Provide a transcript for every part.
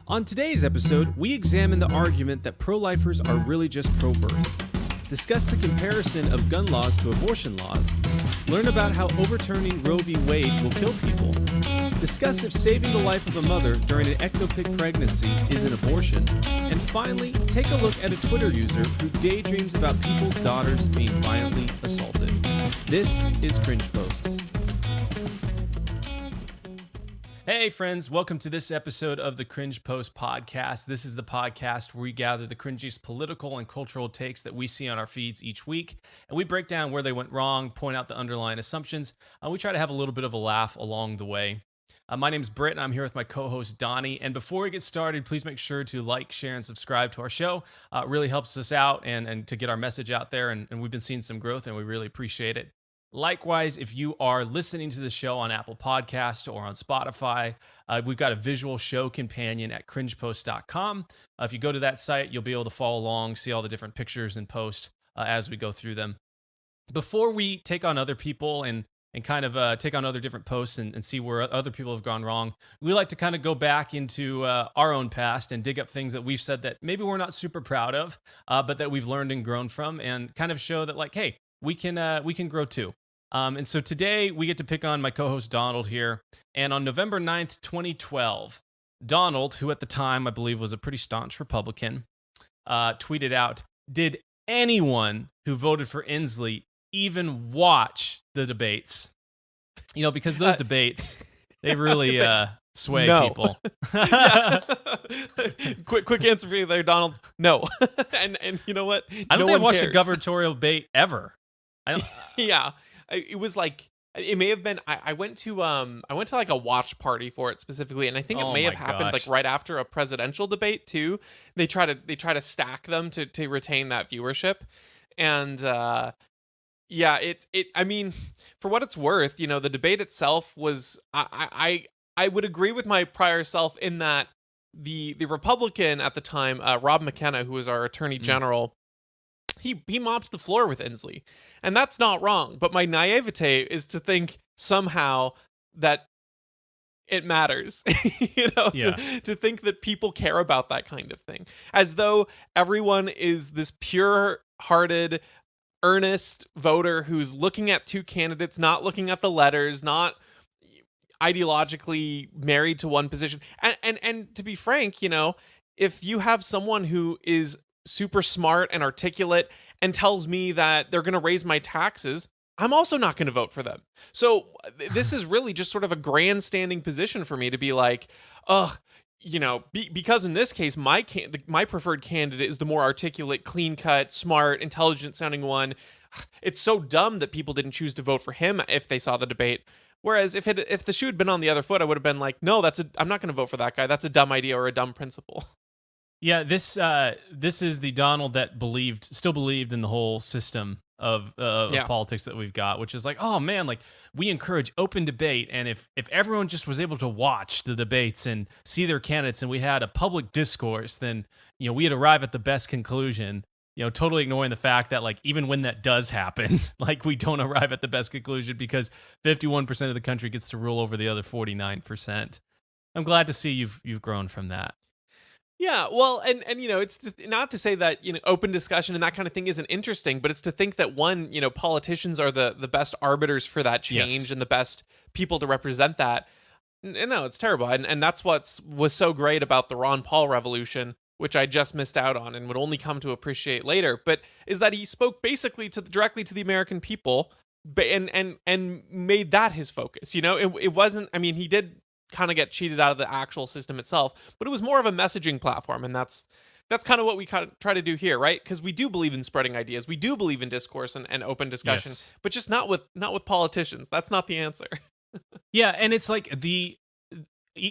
On today's episode, we examine the argument that pro-lifers are really just pro-birth, discuss the comparison of gun laws to abortion laws, learn about how overturning Roe v. Wade will kill people, discuss if saving the life of a mother during an ectopic pregnancy is an abortion, and finally, take a look at a Twitter user who daydreams about people's daughters being violently assaulted. This is Cringe Posts. Hey friends, welcome to this episode of the Cringe Post podcast. This is the podcast where we gather the cringiest political and cultural takes that we see on our feeds each week, and we break down where they went wrong, point out the underlying assumptions, and we try to have a little bit of a laugh along the way. My name's Britt, and I'm here with my co-host Donnie, and before we get started, please make sure to like, share, and subscribe to our show. It really helps us out and to get our message out there, and we've been seeing some growth, and we really appreciate it. Likewise, if you are listening to the show on Apple Podcasts or on Spotify, we've got a visual show companion at cringepost.com. If you go to that site, you'll be able to follow along, see all the different pictures and posts as we go through them. Before we take on other people and kind of take on other different posts and see where other people have gone wrong, we like to kind of go back into our own past and dig up things that we've said that maybe we're not super proud of, but that we've learned and grown from, and kind of show that, like, hey, we can grow too. And so today we get to pick on my co-host Donald here. And on November 9th, 2012, Donald, who at the time I believe was a pretty staunch Republican, tweeted out, "Did anyone who voted for Inslee even watch the debates?" You know, because those debates, they really sway people. Quick answer for you there, Donald. No. and you know what? I don't think I've watched a gubernatorial debate ever. Yeah. It was like, it may have been, I went to like a watch party for it specifically, and I think it may have happened like right after a presidential debate too. They try to stack them to retain that viewership. And yeah, I mean, for what it's worth, you know, the debate itself was, I would agree with my prior self in that the Republican at the time, Rob McKenna, who was our attorney general, he mopped the floor with Inslee, and that's not wrong. But my naivete is to think somehow that it matters, you know, to think that people care about that kind of thing, as though everyone is this pure-hearted, earnest voter who's looking at two candidates, not looking at the letters, not ideologically married to one position. And to be frank, you know, if you have someone who is super smart and articulate and tells me that they're going to raise my taxes, I'm also not going to vote for them. So this is really just sort of a grandstanding position for me to be like, you know, because in this case, my preferred candidate is the more articulate, clean-cut, smart, intelligent-sounding one. It's so dumb that people didn't choose to vote for him if they saw the debate. Whereas if the shoe had been on the other foot, I would have been like, no, I'm not going to vote for that guy. That's a dumb idea or a dumb principle. Yeah, this is the Donald that still believed in the whole system of politics that we've got, which is like, oh man, like, we encourage open debate, and if everyone just was able to watch the debates and see their candidates, and we had a public discourse, then, you know, we'd arrive at the best conclusion. You know, totally ignoring the fact that, like, even when that does happen, like, we don't arrive at the best conclusion because 51% of the country gets to rule over the other 49%. I'm glad to see you've grown from that. Yeah, well, and you know, it's not to say that, you know, open discussion and that kind of thing isn't interesting, but it's to think that, one, you know, politicians are the best arbiters for that change and the best people to represent that. No, it's terrible. And that's what was so great about the Ron Paul revolution, which I just missed out on and would only come to appreciate later, but is that he spoke basically directly to the American people and made that his focus. You know, it wasn't, I mean, he did kind of get cheated out of the actual system itself, but it was more of a messaging platform, and that's kind of what we kind of try to do here, right? Because we do believe in spreading ideas, we do believe in discourse and open discussion, but just not with politicians. That's not the answer. Yeah, and it's like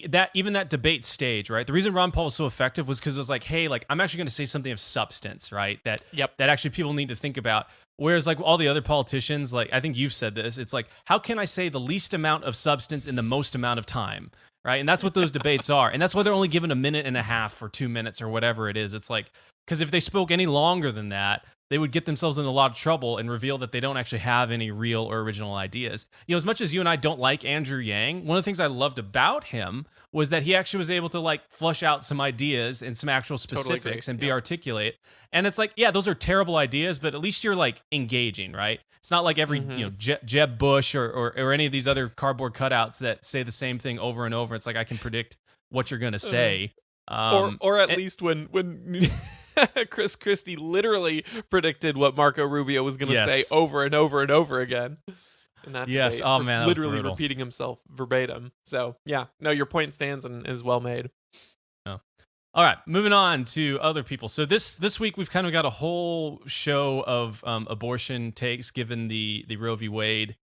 that debate stage, right? The reason Ron Paul was so effective was because it was like, hey, like, I'm actually going to say something of substance, right? That actually people need to think about. Whereas, like, all the other politicians, like, I think you've said this, it's like, how can I say the least amount of substance in the most amount of time, right? And that's what those debates are. And that's why they're only given a minute and a half or 2 minutes or whatever it is. It's like, because if they spoke any longer than that, they would get themselves in a lot of trouble and reveal that they don't actually have any real or original ideas. As much as you and I don't like Andrew Yang, one of the things I loved about him was that he actually was able to like flush out some ideas and some actual specifics and be articulate. And it's like, yeah, those are terrible ideas, but at least you're like engaging, right? It's not like every, Jeb Bush or any of these other cardboard cutouts that say the same thing over and over. It's like, I can predict what you're going to say. Or at least when Chris Christie literally predicted what Marco Rubio was going to say over and over and over again. In that debate, oh man, literally repeating himself verbatim. So yeah, no, your point stands and is well made. Oh. All right, moving on to other people. So this week we've kind of got a whole show of abortion takes, given the Roe v. Wade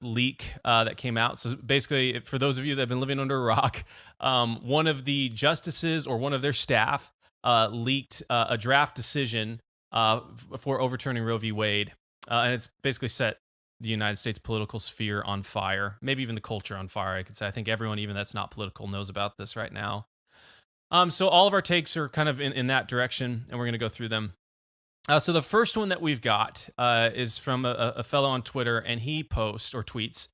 leak that came out. So basically, for those of you that have been living under a rock, one of the justices or one of their staff leaked a draft decision for overturning Roe v. Wade, and it's basically set the United States political sphere on fire, maybe even the culture on fire, I could say. I think everyone, even that's not political, knows about this right now. So all of our takes are kind of in that direction, and we're going to go through them. So the first one that we've got is from a fellow on Twitter, and he posts or tweets,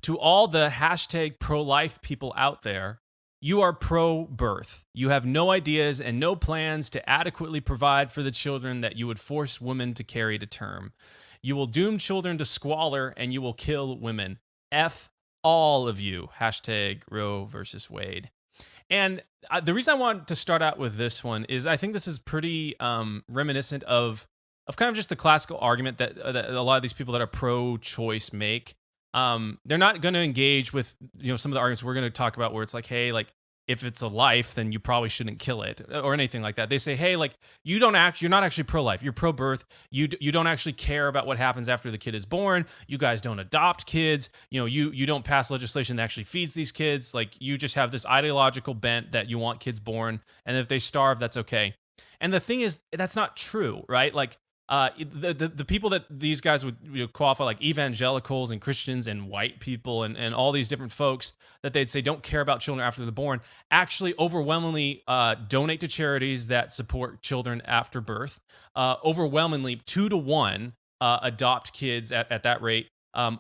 "To all the hashtag pro-life people out there, you are pro-birth. You have no ideas and no plans to adequately provide for the children that you would force women to carry to term. You will doom children to squalor, and you will kill women. F all of you. Hashtag Roe versus Wade." And the reason I want to start out with this one is I think this is pretty reminiscent of kind of just the classical argument that a lot of these people that are pro-choice make. They're not going to engage with some of the arguments we're going to talk about, where it's like, hey, like, if it's a life, then you probably shouldn't kill it or anything like that. They say, hey, like, you're not actually pro-life. You're pro-birth. You don't actually care about what happens after the kid is born. You guys don't adopt kids. You don't pass legislation that actually feeds these kids. Like, you just have this ideological bent that you want kids born, and if they starve, that's okay. And the thing is, that's not true, right? Like, the people that these guys would qualify, like evangelicals and Christians and white people and all these different folks that they'd say don't care about children after they're born, actually overwhelmingly donate to charities that support children after birth. Overwhelmingly 2-to-1 adopt kids at that rate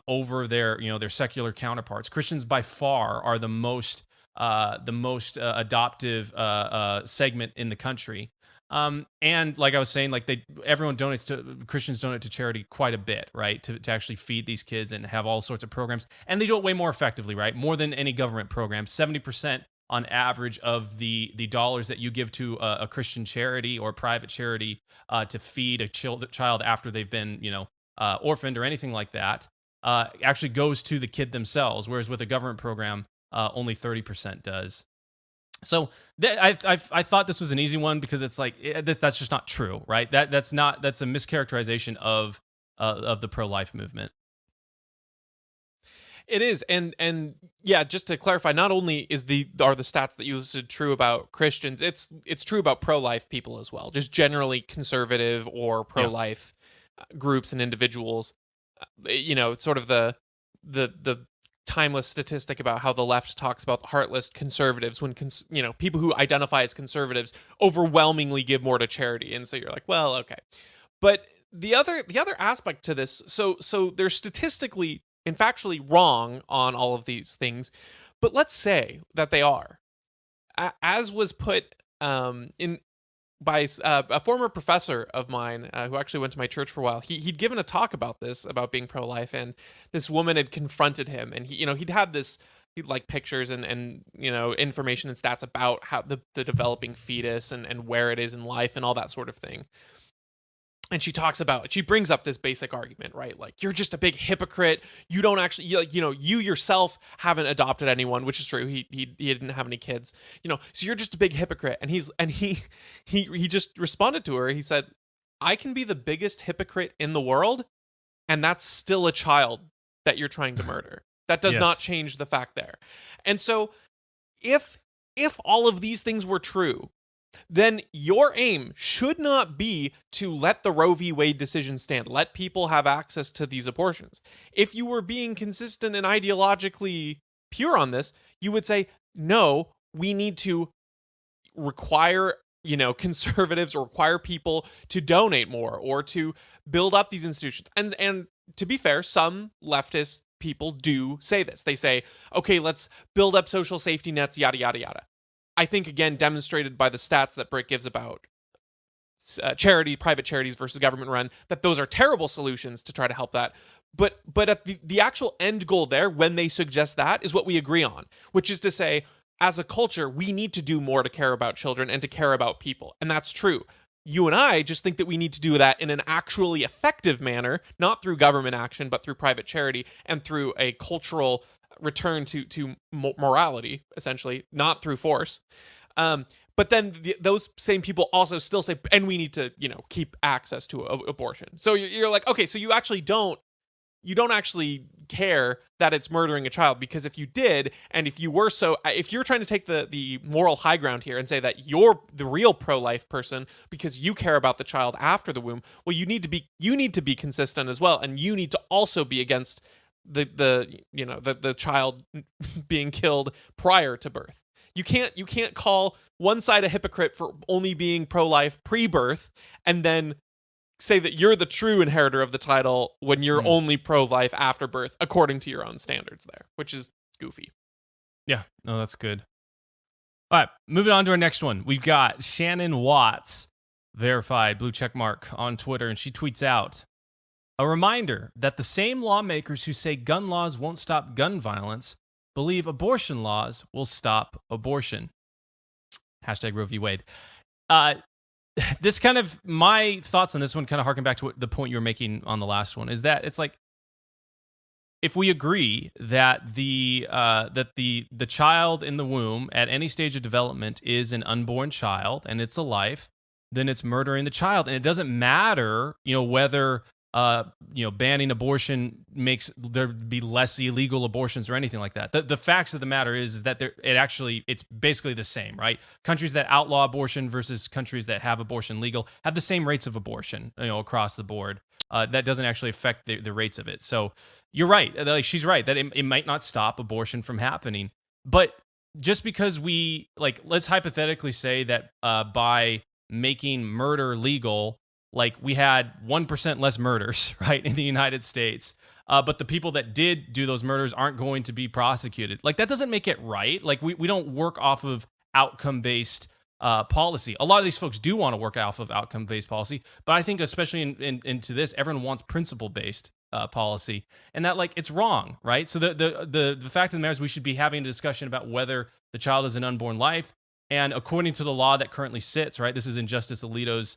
over their secular counterparts. Christians by far are the most adoptive segment in the country. And like I was saying, like Christians donate to charity quite a bit, right? To actually feed these kids and have all sorts of programs. And they do it way more effectively, right? More than any government program. 70% on average of the dollars that you give to a Christian charity or private charity to feed a child after they've been, orphaned or anything like that, actually goes to the kid themselves. Whereas with a government program, only 30% does. So I thought this was an easy one because it's like that's just not true, right? That's a mischaracterization of the pro-life movement. It is, and yeah, just to clarify, not only are the stats that you listed true about Christians, it's true about pro-life people as well, just generally conservative or pro-life groups and individuals. Sort of the timeless statistic about how the left talks about heartless conservatives when people who identify as conservatives overwhelmingly give more to charity, and so you're like, well, okay. But the other aspect to this, so they're statistically and factually wrong on all of these things, but let's say that they are, as was put in by a former professor of mine who actually went to my church for a while. He'd given a talk about this, about being pro-life, and this woman had confronted him, and he'd had this, like, pictures and information and stats about how the developing fetus and where it is in life and all that sort of thing. And she brings up this basic argument, right? Like, you're just a big hypocrite. You don't actually, you yourself haven't adopted anyone, which is true. He didn't have any kids, so you're just a big hypocrite. And he just responded to her. He said, I can be the biggest hypocrite in the world, and that's still a child that you're trying to murder. That does not change the fact there. And so if all of these things were true, then your aim should not be to let the Roe v. Wade decision stand. Let people have access to these abortions. If you were being consistent and ideologically pure on this, you would say, no, we need to require conservatives or require people to donate more or to build up these institutions. And to be fair, some leftist people do say this. They say, okay, let's build up social safety nets, yada, yada, yada. I think, again, demonstrated by the stats that Britt gives about private charities versus government run, that those are terrible solutions to try to help that. But at the actual end goal there, when they suggest that, is what we agree on, which is to say, as a culture, we need to do more to care about children and to care about people. And that's true. You and I just think that we need to do that in an actually effective manner, not through government action, but through private charity and through a cultural return to morality, essentially, not through force. But then those same people also still say, and we need to, keep access to abortion. So you're like, okay, so you don't actually care that it's murdering a child, because if you did, and if you're trying to take the moral high ground here and say that you're the real pro-life person because you care about the child after the womb, well, you need to be consistent as well, and you need to also be against the child being killed prior to birth. You can't call one side a hypocrite for only being pro-life pre-birth and then say that you're the true inheritor of the title when you're only pro-life after birth, according to your own standards there, which is goofy. Yeah, no, that's good. All right, moving on to our next one. We've got Shannon Watts, verified blue check mark on Twitter, and she tweets out, a reminder that the same lawmakers who say gun laws won't stop gun violence believe abortion laws will stop abortion. Hashtag Roe v. Wade. This kind of, my thoughts on this one kind of harken back to the point you were making on the last one, is that it's like, if we agree that the child in the womb at any stage of development is an unborn child and it's a life, then it's murdering the child. And it doesn't matter, whether banning abortion makes there be less illegal abortions or anything like that. The facts of the matter is that it's basically the same, right? Countries that outlaw abortion versus countries that have abortion legal have the same rates of abortion, across the board. That doesn't actually affect the rates of it. So you're right. Like, she's right that it might not stop abortion from happening, but just because let's hypothetically say that by making murder legal, like, we had 1% less murders, right, in the United States. But the people that did do those murders aren't going to be prosecuted. Like, that doesn't make it right. Like, we don't work off of outcome-based policy. A lot of these folks do want to work off of outcome-based policy, but I think especially into this, everyone wants principle-based policy, and that, like, it's wrong, right? So the fact of the matter is we should be having a discussion about whether the child is an unborn life, and according to the law that currently sits, right, this is in Justice Alito's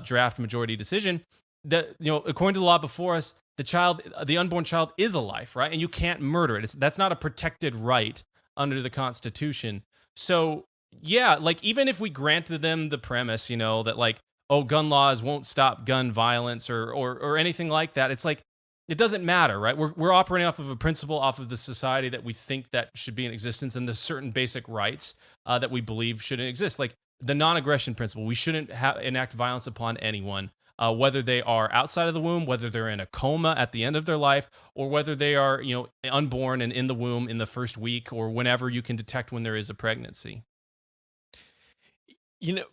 draft majority decision, that, according to the law before us, the unborn child is a life, right? And you can't murder it. That's not a protected right under the Constitution. So yeah, like, even if we granted them the premise, that, like, gun laws won't stop gun violence or anything like that, it's like, it doesn't matter, right? We're operating off of a principle, off of the society that we think that should be in existence, and the certain basic rights that we believe shouldn't exist. Like, the non-aggression principle, we shouldn't enact violence upon anyone, whether they are outside of the womb, whether they're in a coma at the end of their life, or whether they are, unborn and in the womb in the first week, or whenever you can detect when there is a pregnancy.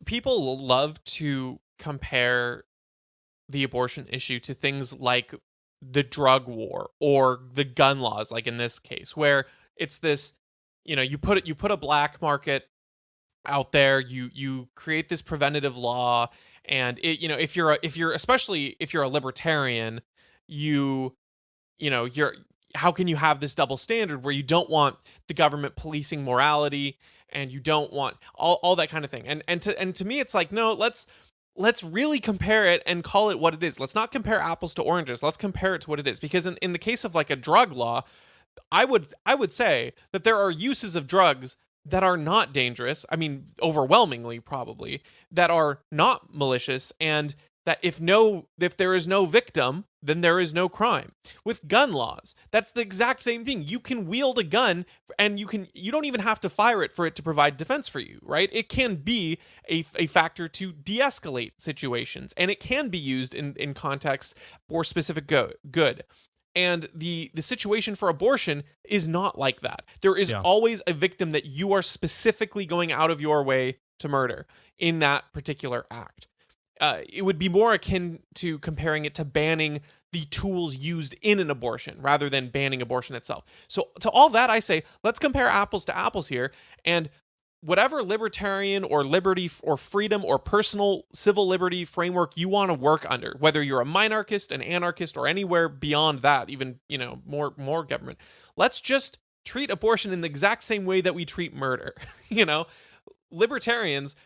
People love to compare the abortion issue to things like the drug war or the gun laws, like in this case, where it's this, you put a black market out there, you create this preventative law, and especially if you're a libertarian, you're how can you have this double standard where you don't want the government policing morality, and you don't want all that kind of thing, and to me it's like, no, let's really compare it and call it what it is. Let's not compare apples to oranges. Let's compare it to what it is, because in the case of, like, a drug law, I would say that there are uses of drugs that are not dangerous, I mean, overwhelmingly probably, that are not malicious, and that if there is no victim, then there is no crime. With gun laws, that's the exact same thing. You can wield a gun, and you don't even have to fire it for it to provide defense for you, right? It can be a factor to de-escalate situations, and it can be used in context for specific good. And the situation for abortion is not like that. There is always a victim that you are specifically going out of your way to murder in that particular act. It would be more akin to comparing it to banning the tools used in an abortion rather than banning abortion itself. So to all that, I say, let's compare apples to apples here, and whatever libertarian or liberty or freedom or personal civil liberty framework you want to work under, whether you're a minarchist, an anarchist, or anywhere beyond that, even, more government, let's just treat abortion in the exact same way that we treat murder. Libertarians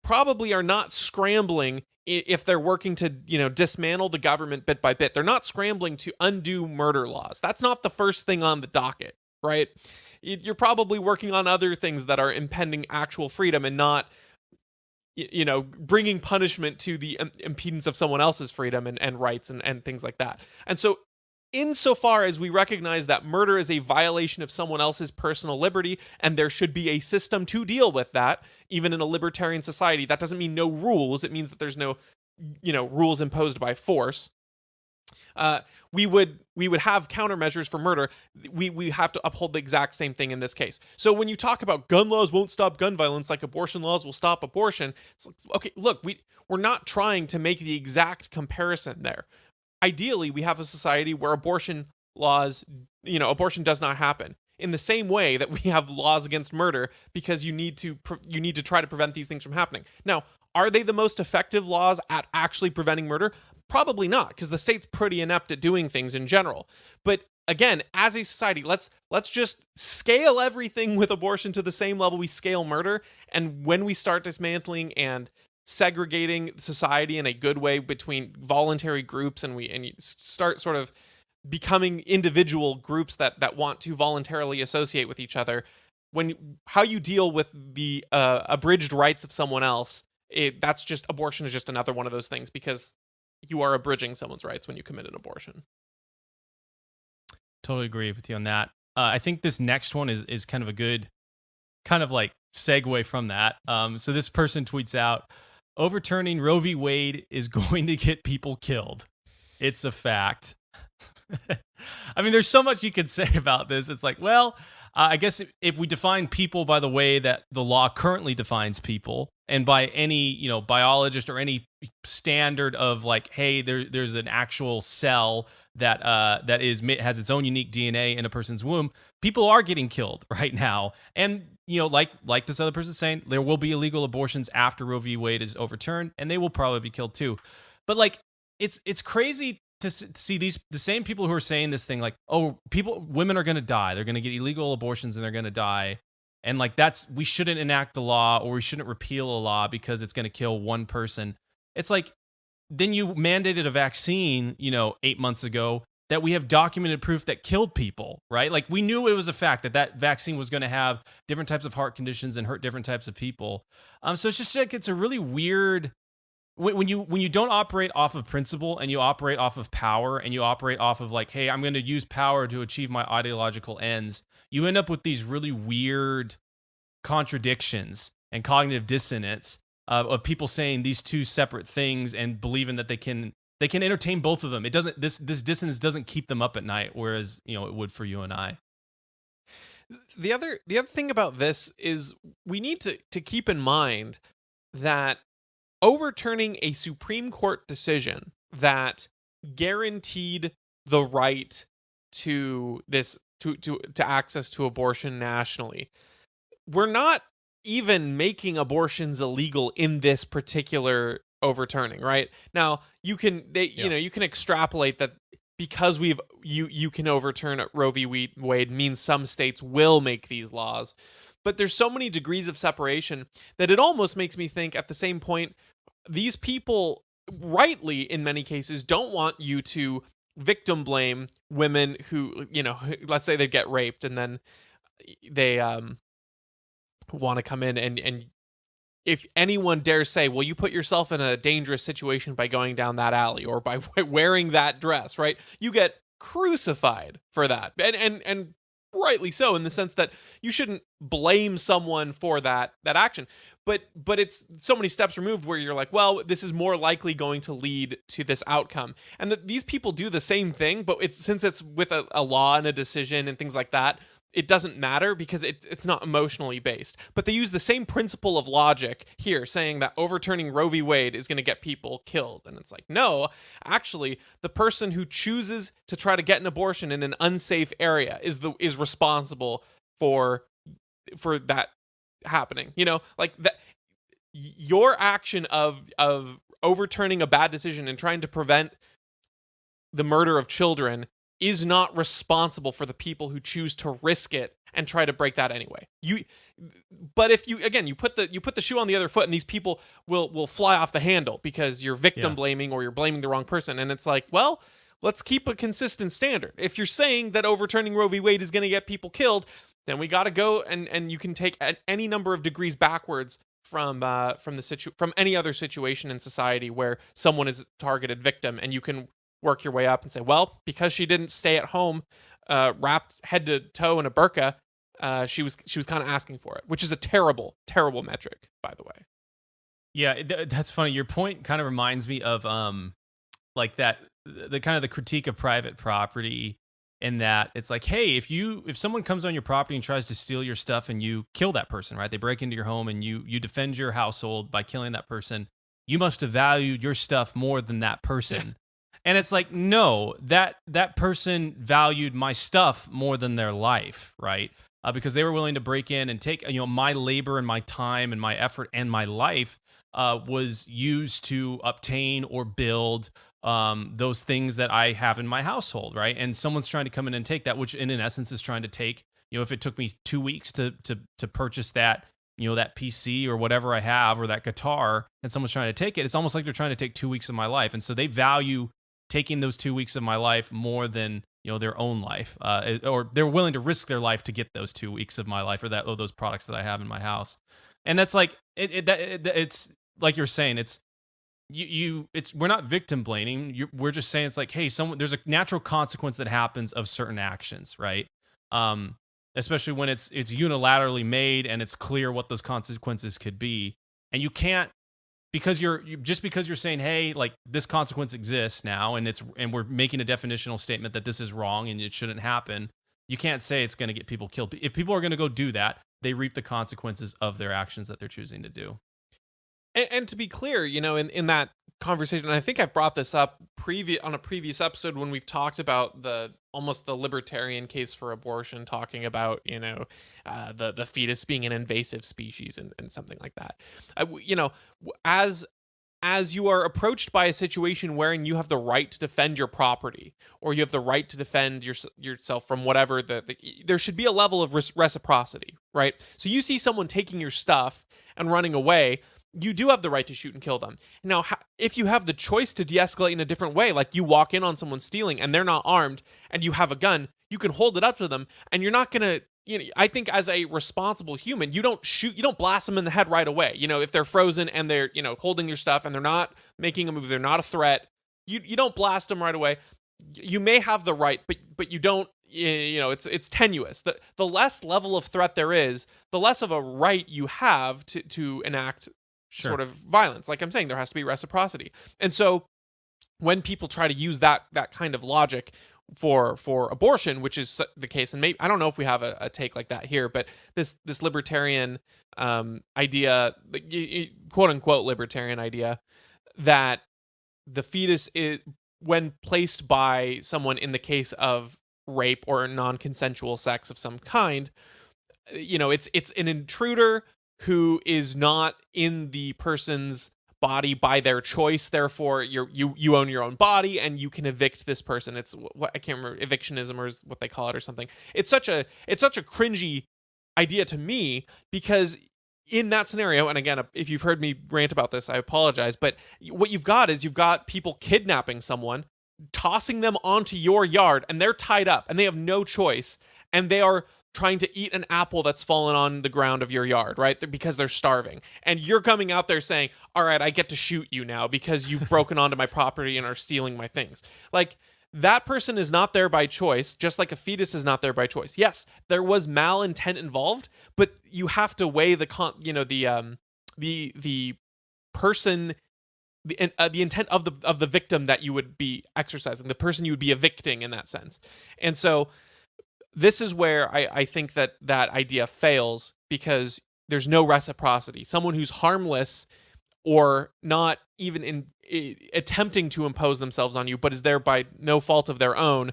probably are not scrambling if they're working to, dismantle the government bit by bit. They're not scrambling to undo murder laws. That's not the first thing on the docket, right? You're probably working on other things that are impending actual freedom and not, bringing punishment to the impedance of someone else's freedom and rights and things like that. And so, insofar as we recognize that murder is a violation of someone else's personal liberty, and there should be a system to deal with that, even in a libertarian society, that doesn't mean no rules. It means that there's no, rules imposed by force. We would have countermeasures for murder. We have to uphold the exact same thing in this case. So when you talk about gun laws won't stop gun violence, like abortion laws will stop abortion, it's like, okay, look, we're not trying to make the exact comparison there. Ideally, we have a society where abortion laws, abortion does not happen in the same way that we have laws against murder, because you need to try to prevent these things from happening. Now, are they the most effective laws at actually preventing murder? Probably not, because the state's pretty inept at doing things in general. But again, as a society, let's just scale everything with abortion to the same level we scale murder. And when we start dismantling and segregating society in a good way between voluntary groups, and you start sort of becoming individual groups that want to voluntarily associate with each other, how you deal with the abridged rights of someone else, abortion is just another one of those things, because you are abridging someone's rights when you commit an abortion. Totally agree with you on that. I think this next one is kind of a good kind of like segue from that. So this person tweets out, overturning Roe v. Wade is going to get people killed. It's a fact. I mean, there's so much you could say about this. It's like, well, I guess if we define people by the way that the law currently defines people, and by any, biologist or any standard of like, hey, there's an actual cell that has its own unique DNA in a person's womb, people are getting killed right now. And like this other person saying, there will be illegal abortions after Roe v. Wade is overturned, and they will probably be killed too. But like, it's crazy to see the same people who are saying this thing, like, oh, women are going to die, they're going to get illegal abortions and they're going to die, and like we shouldn't enact a law, or we shouldn't repeal a law because it's going to kill one person. It's like, then you mandated a vaccine 8 months ago that we have documented proof that killed people, right? Like, we knew it was a fact that vaccine was going to have different types of heart conditions and hurt different types of people. So it's just like, it's a really weird, when you don't operate off of principle, and you operate off of power, and you operate off of like, hey, I'm going to use power to achieve my ideological ends, you end up with these really weird contradictions and cognitive dissonance of people saying these two separate things and believing that they can entertain both of them. It doesn't, this dissonance doesn't keep them up at night, whereas it would for you and I. The other thing about this is we need to keep in mind that overturning a Supreme Court decision that guaranteed the right to access to abortion nationally, we're not even making abortions illegal in this particular overturning, right? Now, you can extrapolate that because you can overturn Roe v. Wade means some states will make these laws. But there's so many degrees of separation that it almost makes me think, at the same point, these people, rightly in many cases, don't want you to victim blame women who, let's say they get raped and then they want to come in and if anyone dares say, well, you put yourself in a dangerous situation by going down that alley or by wearing that dress, right? You get crucified for that. And rightly so, in the sense that you shouldn't blame someone for that action. But it's so many steps removed where you're like, well, this is more likely going to lead to this outcome. And these people do the same thing, but since it's with a law and a decision and things like that, it doesn't matter because it's not emotionally based. But they use the same principle of logic here, saying that overturning Roe v. Wade is going to get people killed. And it's like, no, actually, the person who chooses to try to get an abortion in an unsafe area is responsible for that happening. Like that, your action of overturning a bad decision and trying to prevent the murder of children is not responsible for the people who choose to risk it and try to break that anyway. But if you put the shoe on the other foot, and these people will fly off the handle because you're victim blaming or you're blaming the wrong person. And it's like, well, let's keep a consistent standard. If you're saying that overturning Roe v. Wade is going to get people killed, then we got to go and you can take any number of degrees backwards from any other situation in society where someone is a targeted victim, and you can work your way up and say, well, because she didn't stay at home wrapped head to toe in a burqa, she was kind of asking for it, which is a terrible, terrible metric, by the way. Yeah, that's funny. Your point kind of reminds me of like that the kind of the critique of private property, in that it's like, hey, if someone comes on your property and tries to steal your stuff and you kill that person, right? They break into your home and you defend your household by killing that person, you must have valued your stuff more than that person. And it's like, no, that person valued my stuff more than their life, right? Because they were willing to break in and take, my labor and my time and my effort and my life was used to obtain or build those things that I have in my household, right? And someone's trying to come in and take that, which in essence is trying to take, if it took me 2 weeks to purchase that, that PC or whatever I have, or that guitar, and someone's trying to take it, it's almost like they're trying to take 2 weeks of my life. And so they value taking those 2 weeks of my life more than their own life, or they're willing to risk their life to get those 2 weeks of my life, or those products that I have in my house. And that's like it's like you're saying, it's we're not victim blaming. We're just saying it's like, hey, there's a natural consequence that happens of certain actions, right? Especially when it's unilaterally made and it's clear what those consequences could be, and you can't. Because you're saying, hey, like this consequence exists now, and we're making a definitional statement that this is wrong and it shouldn't happen. You can't say it's going to get people killed. If people are going to go do that, they reap the consequences of their actions that they're choosing to do. And to be clear, in that conversation, and I think I've brought this up on a previous episode when we've talked about almost the libertarian case for abortion, talking about the fetus being an invasive species and something like that. As you are approached by a situation wherein you have the right to defend your property, or you have the right to defend yourself from whatever there should be a level of reciprocity, right? So you see someone taking your stuff and running away, you do have the right to shoot and kill them. Now, if you have the choice to de-escalate in a different way, like you walk in on someone stealing and they're not armed and you have a gun, you can hold it up to them, and you're not going to, I think as a responsible human, you don't blast them in the head right away. If they're frozen and they're, holding your stuff and they're not making a move, they're not a threat, you don't blast them right away. You may have the right, but you don't, it's tenuous. The less level of threat there is, the less of a right you have to enact sort of violence. Like I'm saying, there has to be reciprocity. And so when people try to use that kind of logic for abortion, which is the case, and maybe I don't know if we have a take like that here, but this libertarian idea, quote unquote libertarian idea, that the fetus is, when placed by someone in the case of rape or non-consensual sex of some kind, it's an intruder who is not in the person's body by their choice. Therefore, you own your own body and you can evict this person. It's what I can't remember, evictionism or what they call it or something. It's such a cringy idea to me, because in that scenario, and again, if you've heard me rant about this, I apologize, but what you've got people kidnapping someone, tossing them onto your yard, and they're tied up and they have no choice, and they are trying to eat an apple that's fallen on the ground of your yard, right? Because they're starving. And you're coming out there saying, all right, I get to shoot you now because you've broken onto my property and are stealing my things. Like, that person is not there by choice, just like a fetus is not there by choice. Yes, there was malintent involved, but you have to weigh the person, the intent of the victim that you would be exercising, the person you would be evicting in that sense. And so this is where I think that idea fails, because there's no reciprocity. Someone who's harmless or not even attempting to impose themselves on you, but is there by no fault of their own,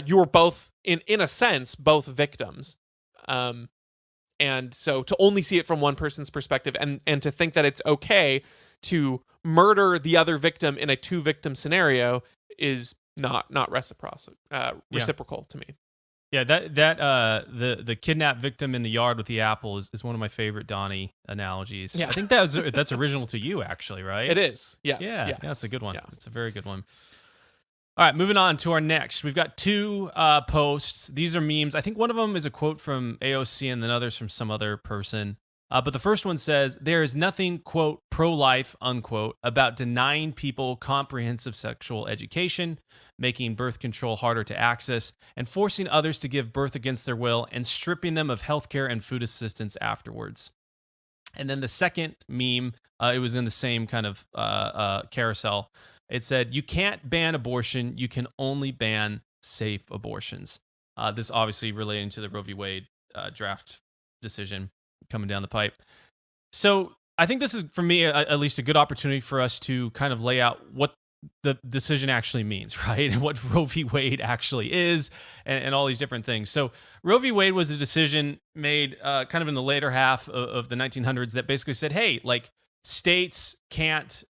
you are both, in a sense, both victims. And so to only see it from one person's perspective, and to think that it's okay to murder the other victim in a 2-victim scenario is not reciprocal to me. Yeah, the kidnapped victim in the yard with the apple is one of my favorite Donnie analogies. Yeah. I think that's original to you, actually, right? It is. Yes. Yeah, yes. That's a good one. Yeah. It's a very good one. All right, moving on to our next. We've got 2 posts. These are memes. I think one of them is a quote from AOC and then others from some other person. But the first one says, "There is nothing, quote, pro-life, unquote, about denying people comprehensive sexual education, making birth control harder to access, and forcing others to give birth against their will, and stripping them of healthcare and food assistance afterwards." And then the second meme, it was in the same kind of carousel. It said, "You can't ban abortion. You can only ban safe abortions." This obviously relating to the Roe v. Wade draft decision coming down the pipe. So I think this is, for me, at least a good opportunity for us to kind of lay out what the decision actually means, right? And what Roe v. Wade actually is, and all these different things. So Roe v. Wade was a decision made kind of in the later half of the 1900s that basically said, hey, like, states can't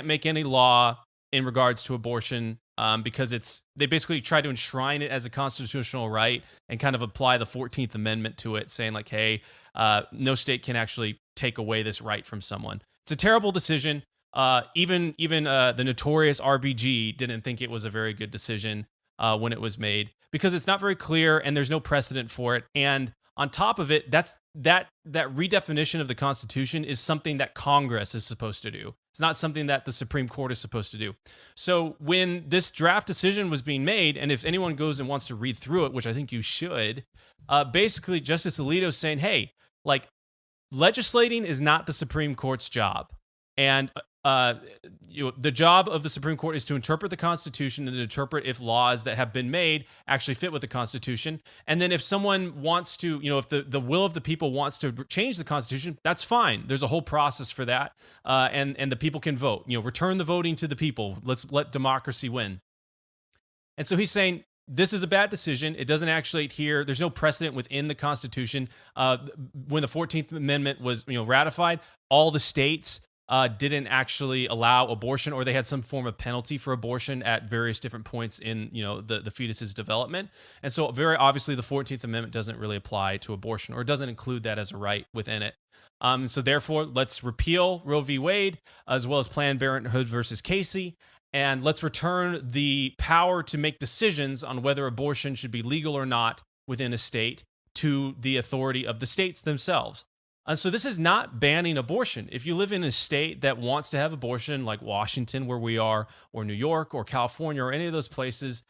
make any law in regards to abortion because they basically try to enshrine it as a constitutional right and kind of apply the 14th Amendment to it, saying like, hey, no state can actually take away this right from someone. It's a terrible decision. Even the notorious RBG didn't think it was a very good decision when it was made, because it's not very clear and there's no precedent for it. And on top of it, that redefinition of the Constitution is something that Congress is supposed to do. It's not something that the Supreme Court is supposed to do. So when this draft decision was being made, and if anyone goes and wants to read through it, which I think you should, basically Justice Alito is saying, hey, like, legislating is not the Supreme Court's job. And the job of the Supreme Court is to interpret the Constitution and to interpret if laws that have been made actually fit with the Constitution. And then if someone wants to, if the will of the people wants to change the Constitution, that's fine. There's a whole process for that. And the people can vote. Return the voting to the people. Let's let democracy win. And so he's saying, this is a bad decision. It doesn't actually adhere. There's no precedent within the Constitution. When the 14th Amendment was ratified, all the states didn't actually allow abortion, or they had some form of penalty for abortion at various different points in the fetus's development. And so very obviously the 14th Amendment doesn't really apply to abortion, or doesn't include that as a right within it. So therefore, let's repeal Roe v. Wade, as well as Planned Parenthood versus Casey, and let's return the power to make decisions on whether abortion should be legal or not within a state to the authority of the states themselves. And so this is not banning abortion. If you live in a state that wants to have abortion, like Washington, where we are, or New York, or California, or any of those places,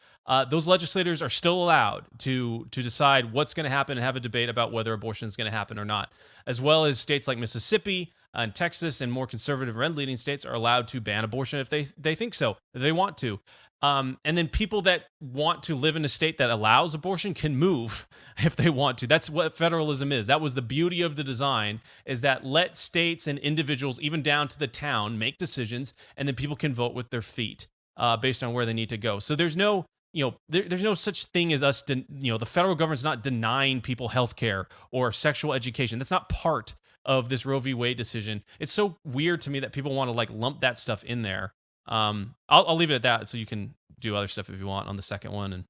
those legislators are still allowed to decide what's going to happen and have a debate about whether abortion is going to happen or not. As well as states like Mississippi and Texas and more conservative red-leaning states are allowed to ban abortion if they think so, if they want to. And then people that want to live in a state that allows abortion can move if they want to. That's what federalism is. That was the beauty of the design, is that let states and individuals, even down to the town, make decisions, and then people can vote with their feet based on where they need to go. So there's no, there's no such thing as us, the federal government's not denying people health care or sexual education. That's not part of this Roe v. Wade decision. It's so weird to me that people want to lump that stuff in there. I'll leave it at that, so you can do other stuff if you want on the second one. And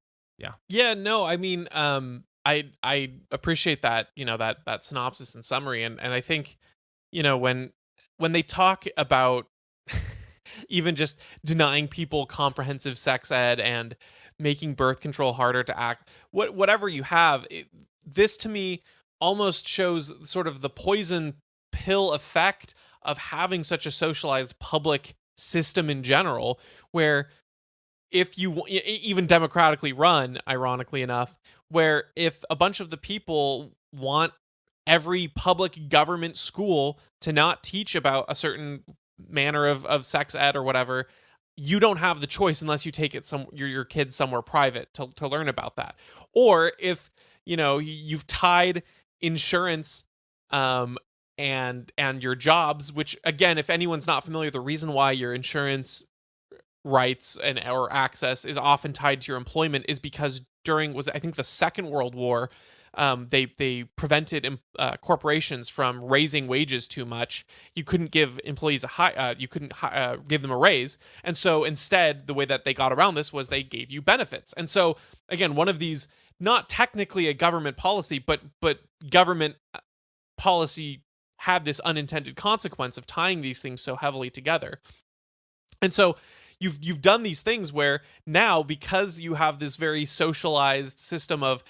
yeah, no, I mean, I appreciate that, that synopsis and summary, and I think, when they talk about even just denying people comprehensive sex ed and making birth control harder to act, whatever you have, this to me almost shows sort of the poison pill effect of having such a socialized public system in general, where if you even democratically run, ironically enough, where if a bunch of the people want every public government school to not teach about a certain manner of sex ed or whatever, you don't have the choice unless you take it your kids somewhere private to learn about that. or if you've tied insurance and your jobs, which again, if anyone's not familiar, the reason why your insurance rights or access is often tied to your employment is because during I think the Second World War, they prevented corporations from raising wages too much. You couldn't give employees give them a raise, and so instead, the way that they got around this was they gave you benefits. And so again, one of these, not technically a government policy, but government policy had this unintended consequence of tying these things so heavily together. And so you've done these things where now, because you have this very socialized system of,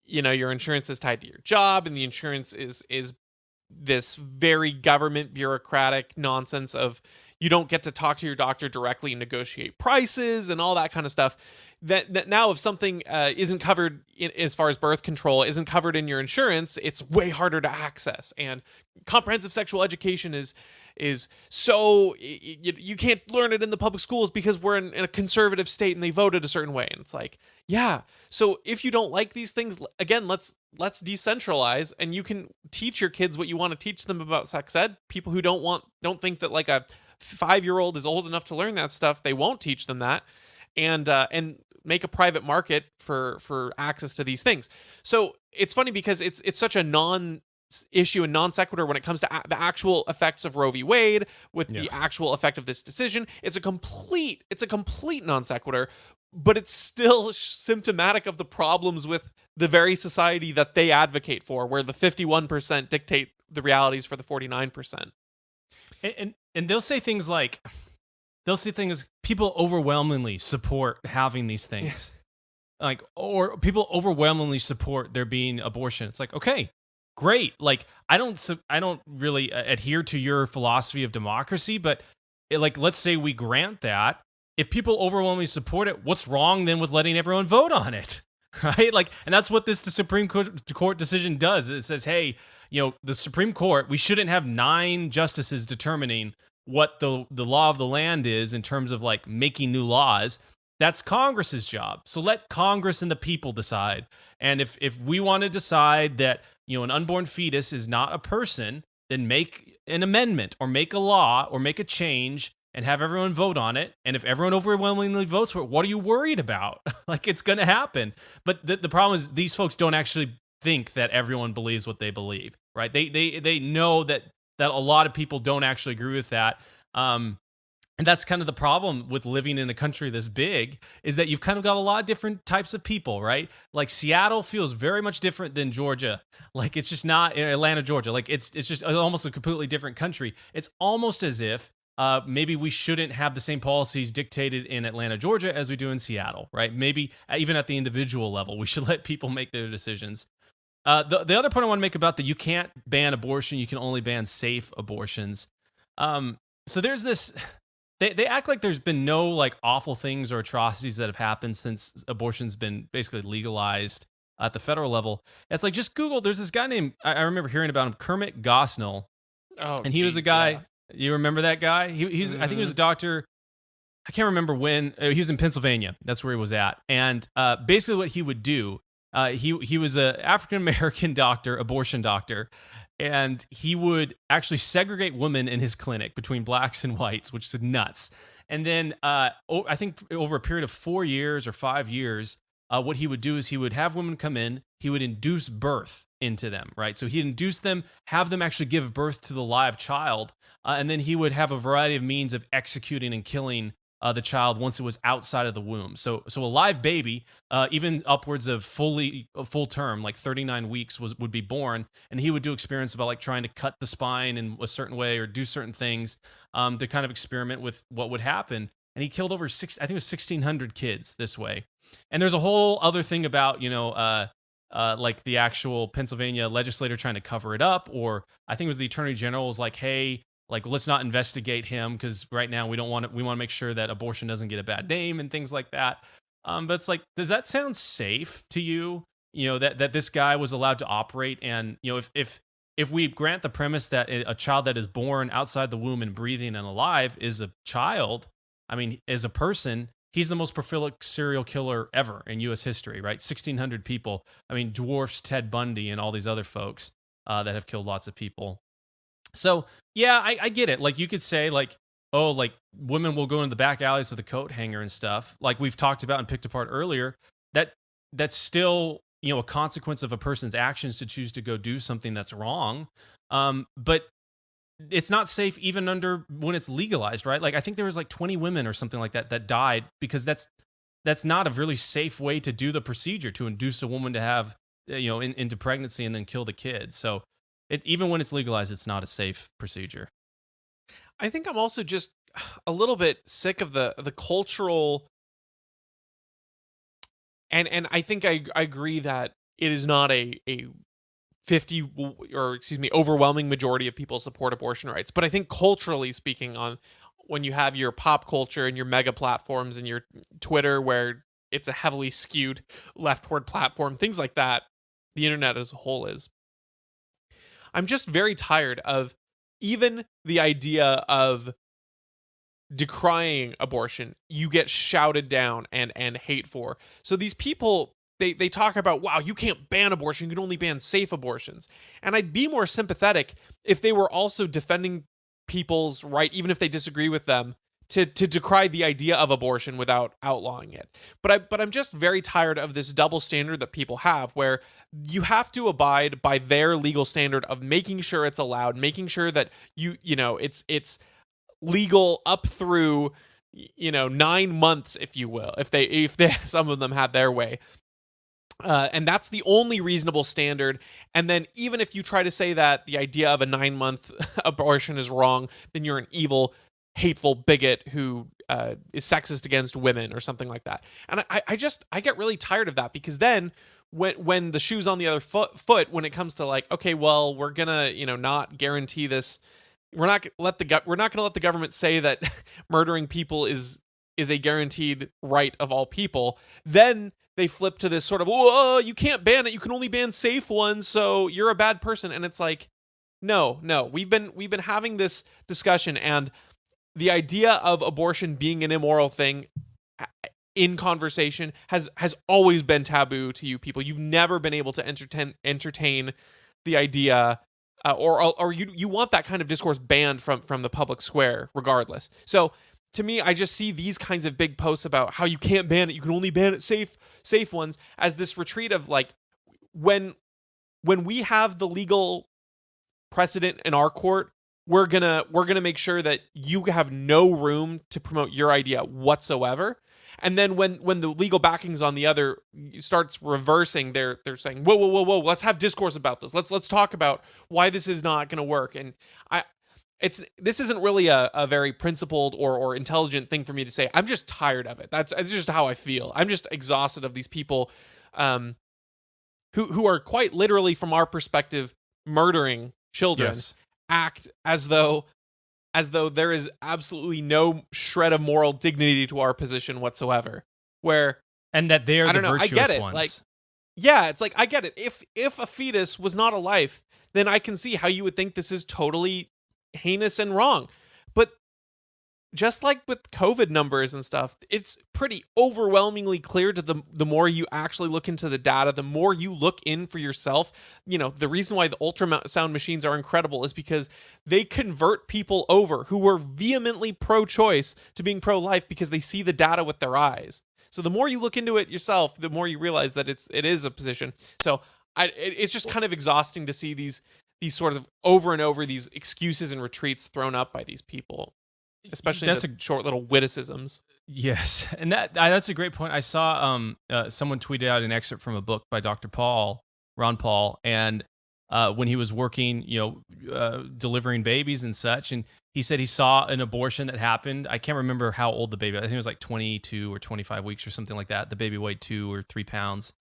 your insurance is tied to your job, and the insurance is this very government bureaucratic nonsense of you don't get to talk to your doctor directly and negotiate prices and all that kind of stuff. That now, if something isn't covered as far as birth control isn't covered in your insurance, it's way harder to access. And comprehensive sexual education is so you can't learn it in the public schools because we're in a conservative state and they voted a certain way. And it's like, yeah. So if you don't like these things, again, let's decentralize, and you can teach your kids what you want to teach them about sex ed. People who don't think that like a 5-year-old is old enough to learn that stuff, they won't teach them that, and make a private market for access to these things. So it's funny because it's such a non-issue and non sequitur when it comes to the actual effects of Roe v. Wade with the actual effect of this decision. It's a complete non sequitur, but it's still symptomatic of the problems with the very society that they advocate for, where the 51% dictate the realities for the 49%. And they'll say things like, people overwhelmingly support having these things. Like, or people overwhelmingly support there being abortion. It's like, okay, great. Like, I don't really adhere to your philosophy of democracy, but let's say we grant that. If people overwhelmingly support it, what's wrong then with letting everyone vote on it? Right? Like, and that's what the Supreme Court decision does. It says, hey, the Supreme Court, we shouldn't have 9 justices determining what the law of the land is in terms of like making new laws. That's Congress's job. So let Congress and the people decide. And if we want to decide that, an unborn fetus is not a person, then make an amendment or make a law or make a change and have everyone vote on it. And if everyone overwhelmingly votes for it, what are you worried about? Like, it's going to happen. But the problem is these folks don't actually think that everyone believes what they believe, right? They know that a lot of people don't actually agree with that. And that's kind of the problem with living in a country this big, is that you've kind of got a lot of different types of people, right? Like, Seattle feels very much different than Georgia. Like, it's just not Atlanta, Georgia. Like, it's just almost a completely different country. It's almost as if maybe we shouldn't have the same policies dictated in Atlanta, Georgia as we do in Seattle, right? Maybe even at the individual level, we should let people make their decisions. The other point I want to make about you can't ban abortion, you can only ban safe abortions. So there's this, they act like there's been no like awful things or atrocities that have happened since abortion's been basically legalized at the federal level. It's like, just Google, there's this guy named, I remember hearing about him, Kermit Gosnell. Oh, and he was a guy, you remember that guy? He's I think he was a doctor. I can't remember when. He was in Pennsylvania. That's where he was at. And basically what he would do, he was an African-American doctor, abortion doctor, and he would actually segregate women in his clinic between blacks and whites, which is nuts. And then I think over a period of 4 years or 5 years, what he would do is he would have women come in, he would induce birth into them, right? So he'd induce them, have them actually give birth to the live child, and then he would have a variety of means of executing and killing the child once it was outside of the womb. So a live baby, even upwards of full term, like 39 weeks would be born, and he would do experiments about like trying to cut the spine in a certain way or do certain things to kind of experiment with what would happen. And he killed over I think it was 1,600 kids this way. And there's a whole other thing about, like the actual Pennsylvania legislator trying to cover it up, or I think it was the attorney general was like, hey, like, let's not investigate him because right now we want to make sure that abortion doesn't get a bad name and things like that. But it's like, does that sound safe to you? That this guy was allowed to operate, and if we grant the premise that a child that is born outside the womb and breathing and alive is a child, I mean, as a person, he's the most prolific serial killer ever in U.S. history, right? 1,600 people. I mean, dwarfs Ted Bundy and all these other folks that have killed lots of people. So, yeah, I get it. Like, you could say, like, oh, like, women will go into the back alleys with a coat hanger and stuff. Like we've talked about and picked apart earlier, that's still, you know, a consequence of a person's actions to choose to go do something that's wrong. But it's not safe even under when it's legalized, right? Like I think there was like 20 women or something like that died because that's not a really safe way to do the procedure, to induce a woman to have, you know, into pregnancy and then kill the kid. So even when it's legalized, it's not a safe procedure. I think I'm also just a little bit sick of the cultural, and I think I agree that it is not a 50 or excuse me overwhelming majority of people support abortion rights, but I think culturally speaking, on when you have your pop culture and your mega platforms and your Twitter where it's a heavily skewed leftward platform, things like that, the internet as a whole is. I'm just very tired of even the idea of decrying abortion. You get shouted down and hate for. So these people, they talk about, wow, you can't ban abortion, you can only ban safe abortions. And I'd be more sympathetic if they were also defending people's right, even if they disagree with them, to decry the idea of abortion without outlawing it. But I'm just very tired of this double standard that people have, where you have to abide by their legal standard of making sure it's allowed, making sure that you know it's legal up through 9 months, if you will, if they some of them had their way. And that's the only reasonable standard. And then even if you try to say that the idea of a 9-month abortion is wrong, then you're an evil, hateful bigot who is sexist against women or something like that. And I get really tired of that, because then when the shoe's on the other foot, when it comes to like, okay, well, we're gonna not guarantee this. We're not gonna let the government say that murdering people is a guaranteed right of all people. Then they flip to this sort of, whoa, you can't ban it. You can only ban safe ones, so you're a bad person. And it's like, no. We've been having this discussion, and the idea of abortion being an immoral thing in conversation has always been taboo to you people. You've never been able to entertain the idea, or you want that kind of discourse banned from the public square, regardless. So to me, I just see these kinds of big posts about how you can't ban it, you can only ban it safe ones, as this retreat of like, when we have the legal precedent in our court, we're gonna make sure that you have no room to promote your idea whatsoever. And then when the legal backings on the other starts reversing, they're saying, whoa, let's have discourse about this. Let's talk about why this is not going to work. And this isn't really a very principled or intelligent thing for me to say. I'm just tired of it. It's just how I feel. I'm just exhausted of these people, who are quite literally, from our perspective, murdering children. Yes. Act as though there is absolutely no shred of moral dignity to our position whatsoever. And that they're the virtuous I get it. ones. Like, yeah, it's like, I get it. If a fetus was not a life, then I can see how you would think this is totally heinous and wrong. But just like with COVID numbers and stuff, it's pretty overwhelmingly clear to the more you actually look into the data, the more you look in for yourself. The reason why the ultrasound machines are incredible is because they convert people over who were vehemently pro-choice to being pro-life, because they see the data with their eyes. So the more you look into it yourself, the more you realize that it is a position. So it's just kind of exhausting to see these sort of over and over these excuses and retreats thrown up by these people. Especially the short little witticisms. Yes, and that's a great point. I saw someone tweeted out an excerpt from a book by Dr. Ron Paul, and when he was working, delivering babies and such, and he said he saw an abortion that happened. I can't remember how old the baby. I think it was like 22 or 25 weeks or something like that. The baby weighed 2 or 3 pounds,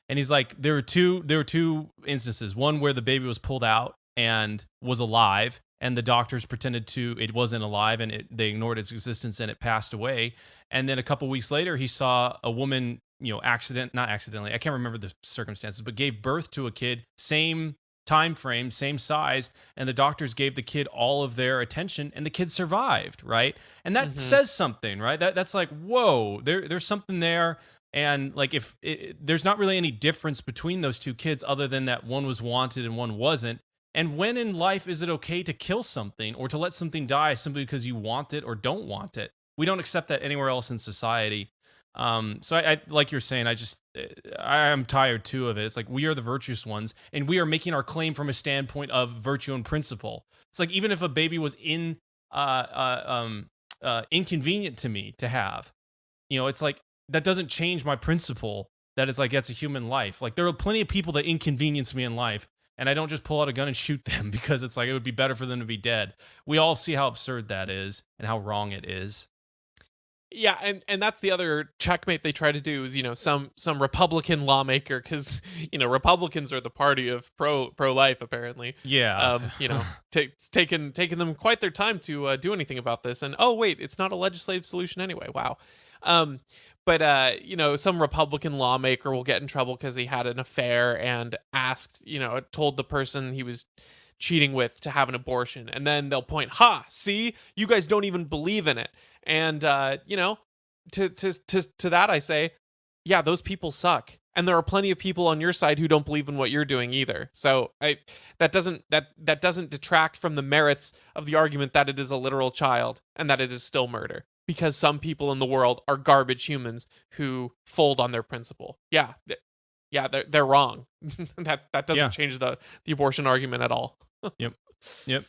and he's like, there were two instances. One where the baby was pulled out and was alive, and the doctors pretended it wasn't alive, and they ignored its existence, and it passed away. And then a couple weeks later, he saw a woman, not accidentally, I can't remember the circumstances, but gave birth to a kid, same time frame, same size, and the doctors gave the kid all of their attention and the kid survived, right? And that says something, right? That's like, whoa, there's something there. And like, if there's not really any difference between those two kids other than that one was wanted and one wasn't. And when in life is it okay to kill something or to let something die simply because you want it or don't want it? We don't accept that anywhere else in society. So I like you're saying, I'm tired too of it. It's like, we are the virtuous ones and we are making our claim from a standpoint of virtue and principle. It's like, even if a baby was inconvenient to me to have, it's like, that doesn't change my principle that it's like, that's a human life. Like, there are plenty of people that inconvenience me in life, and I don't just pull out a gun and shoot them because it's like, it would be better for them to be dead. We all see how absurd that is and how wrong it is. Yeah, and that's the other checkmate they try to do is, some Republican lawmaker, because, Republicans are the party of pro-life, apparently. Yeah. Taking them quite their time to do anything about this. And, oh, wait, it's not a legislative solution anyway. Wow. But some Republican lawmaker will get in trouble because he had an affair and told the person he was cheating with to have an abortion. And then they'll point, see, you guys don't even believe in it. And, to that I say, yeah, those people suck. And there are plenty of people on your side who don't believe in what you're doing either. So that doesn't detract from the merits of the argument that it is a literal child and that it is still murder. Because some people in the world are garbage humans who fold on their principle. Yeah, they're wrong. that doesn't change the abortion argument at all. Yep. All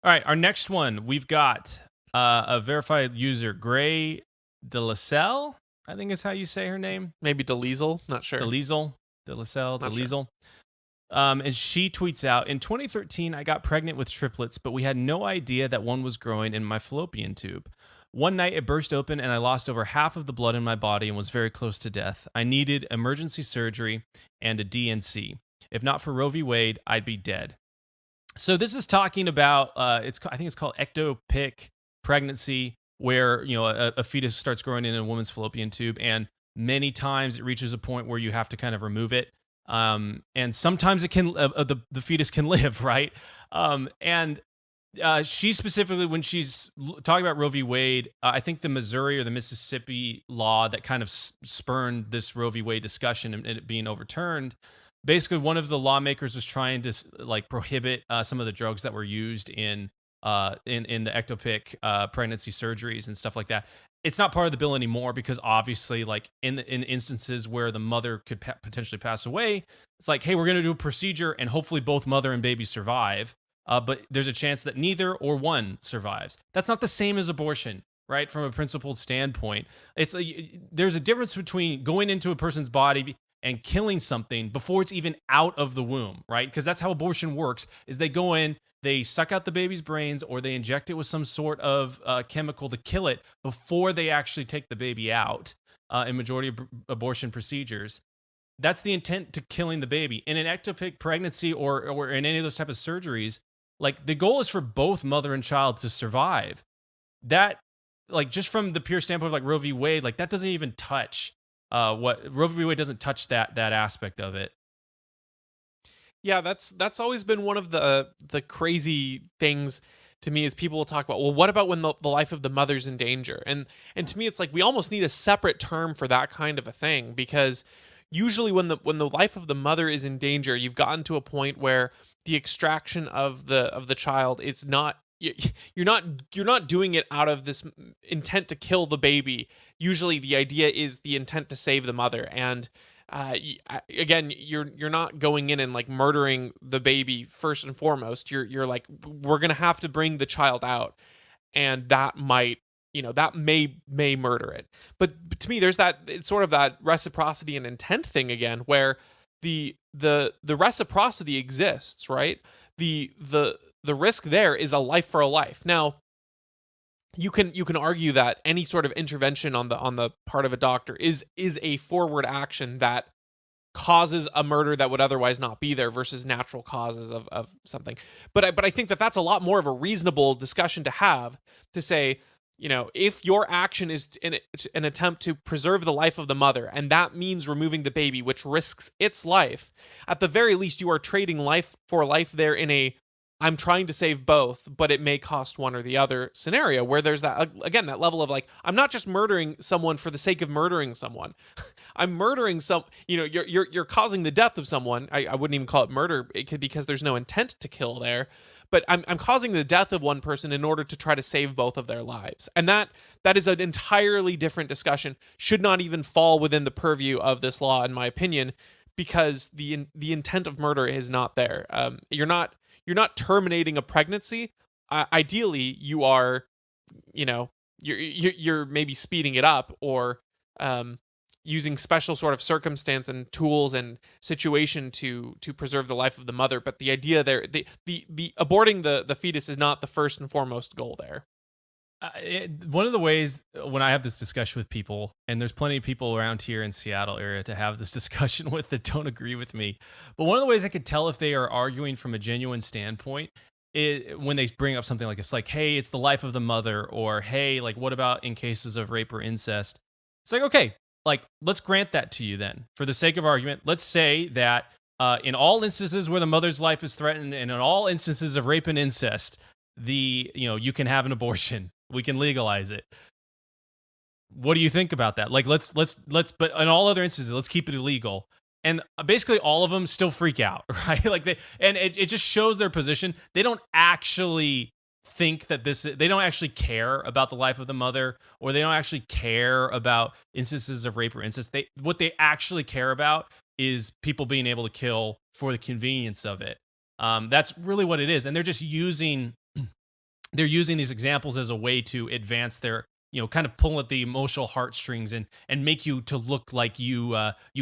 right, our next one, we've got a verified user, Gray DeLaSalle, I think is how you say her name. Maybe DeLaSalle, not sure. DeLaSalle. And she tweets out, in 2013, I got pregnant with triplets, but we had no idea that one was growing in my fallopian tube. One night it burst open and I lost over half of the blood in my body and was very close to death. I needed emergency surgery and a DNC. If not for Roe v. Wade, I'd be dead. So this is talking about, I think it's called ectopic pregnancy, where a fetus starts growing in a woman's fallopian tube, and many times it reaches a point where you have to kind of remove it. And sometimes it can the fetus can live, right? She specifically, when she's talking about Roe v. Wade, I think the Missouri or the Mississippi law that kind of spurned this Roe v. Wade discussion and it being overturned, basically one of the lawmakers was trying to like prohibit some of the drugs that were used in the ectopic pregnancy surgeries and stuff like that. It's not part of the bill anymore because obviously, like in instances where the mother could potentially pass away, it's like, hey, we're going to do a procedure and hopefully both mother and baby survive. But there's a chance that neither or one survives. That's not the same as abortion, right? From a principled standpoint, there's a difference between going into a person's body and killing something before it's even out of the womb, right? Because that's how abortion works, is they go in, they suck out the baby's brains, or they inject it with some sort of chemical to kill it before they actually take the baby out in majority of abortion procedures. That's the intent to killing the baby. In an ectopic pregnancy or in any of those type of surgeries, like the goal is for both mother and child to survive. That, like, just from the pure standpoint of like Roe v. Wade, like that doesn't even touch what Roe v. Wade doesn't touch that aspect of it. Yeah, that's always been one of the crazy things to me is people will talk about, well, what about when the life of the mother's in danger? And to me, it's like we almost need a separate term for that kind of a thing, because usually when the life of the mother is in danger, you've gotten to a point where the extraction of the child is not, you're not doing it out of this intent to kill the baby. Usually the idea is the intent to save the mother. And again, you're not going in and like murdering the baby first and foremost. You're like, we're going to have to bring the child out, and that might, that may murder it. But to me, there's it's sort of that reciprocity and intent thing again, where the reciprocity exists, right? The risk there is a life for a life. Now, you can argue that any sort of intervention on the part of a doctor is a forward action that causes a murder that would otherwise not be there versus natural causes of something. But I think that's a lot more of a reasonable discussion to have, to say if your action is an attempt to preserve the life of the mother, and that means removing the baby, which risks its life, at the very least, you are trading life for life there in a I'm trying to save both, but it may cost one or the other scenario where there's that, again, that level of like, I'm not just murdering someone for the sake of murdering someone. I'm murdering you're causing the death of someone. I wouldn't even call it murder because there's no intent to kill there, but I'm causing the death of one person in order to try to save both of their lives. And that is an entirely different discussion, should not even fall within the purview of this law, in my opinion, because the intent of murder is not there. You're not terminating a pregnancy. Ideally, you are, you're maybe speeding it up or using special sort of circumstance and tools and situation to preserve the life of the mother. But the idea there, the aborting the fetus is not the first and foremost goal there. One of the ways when I have this discussion with people, and there's plenty of people around here in Seattle area to have this discussion with that don't agree with me, but one of the ways I could tell if they are arguing from a genuine standpoint is when they bring up something like this, like, hey, it's the life of the mother, or hey, like, what about in cases of rape or incest? It's like, okay, like, let's grant that to you then. For the sake of argument, let's say that in all instances where the mother's life is threatened and in all instances of rape and incest, you can have an abortion. We can legalize it. What do you think about that? Like, let's, but in all other instances, let's keep it illegal. And basically all of them still freak out, right? Like it just shows their position. They don't actually think that they don't actually care about the life of the mother, or they don't actually care about instances of rape or incest. What they actually care about is people being able to kill for the convenience of it. That's really what it is. And they're just using these examples as a way to advance their, kind of pull at the emotional heartstrings and make you to look like you